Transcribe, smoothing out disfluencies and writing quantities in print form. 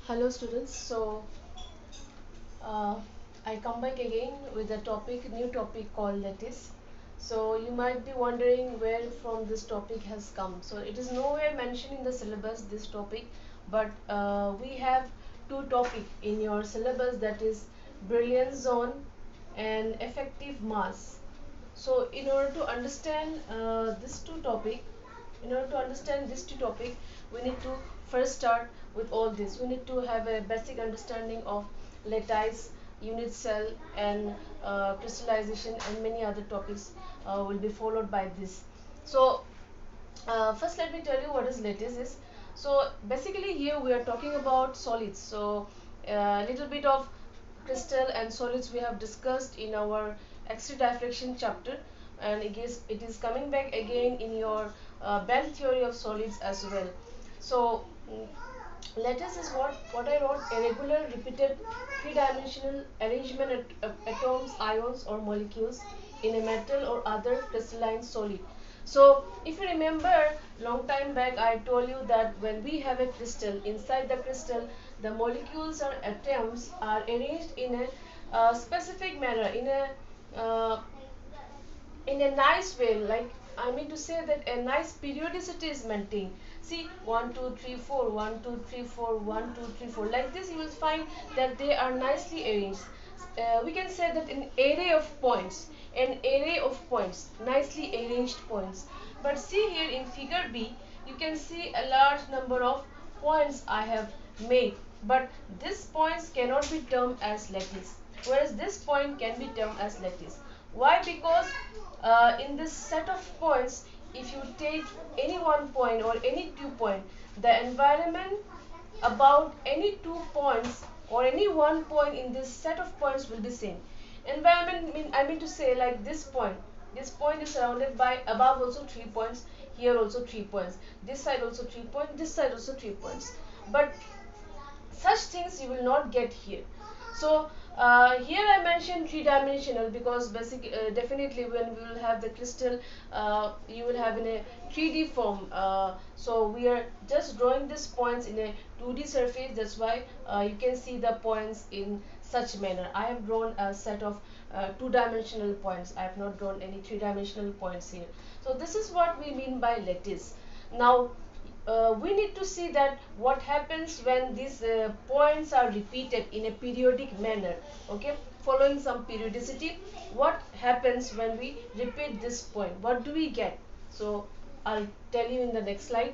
Hello students. Uh, I come back again with a new topic called lattice. So you might be wondering where from this topic has come. So it is nowhere mentioned in the syllabus, this topic, but we have two topic in your syllabus, that is brilliance zone and effective mass. So in order to understand this two topic, we need to first start with all this. We need to have a basic understanding of lattice, unit cell, and crystallization, and many other topics will be followed by this. So first let me tell you what is lattice is. So basically here we are talking about solids. So a little bit of crystal and solids we have discussed in our X-ray diffraction chapter, and it is coming back again in your bell theory of solids as well. So lattice is what I wrote: a regular repeated three-dimensional arrangement of atoms, ions, or molecules in a metal or other crystalline solid. So if you remember, long time back I told you that when we have a crystal, inside the crystal the molecules or atoms are arranged in a specific manner, uh, in a nice way. Like, I mean to say that a nice periodicity is maintained. See, 1 2 3 4, 1 2 3 4, 1 2 3 4, like this you will find that they are nicely arranged. We can say that an array of points, nicely arranged points. But see here in figure B, you can see a large number of points I have made, but these points cannot be termed as lattice, whereas this point can be termed as lattice. Why? Because in this set of points, if you take any one point or any 2 point, the environment about any 2 points or any one point in this set of points will be same. Environment I mean to say, like this point is surrounded by above also 3 points, here also 3 points, this side also 3 points, this side also 3 points. But such things you will not get here. So here I mentioned three-dimensional because definitely when we will have the crystal, you will have in a 3D form. So we are just drawing these points in a 2D surface. That's why you can see the points in such manner. I have drawn a set of two-dimensional points. I have not drawn any three-dimensional points here. So this is what we mean by lattice. Now we need to see that what happens when these points are repeated in a periodic manner, okay, following some periodicity. What happens when we repeat this point? What do we get? So I'll tell you in the next slide.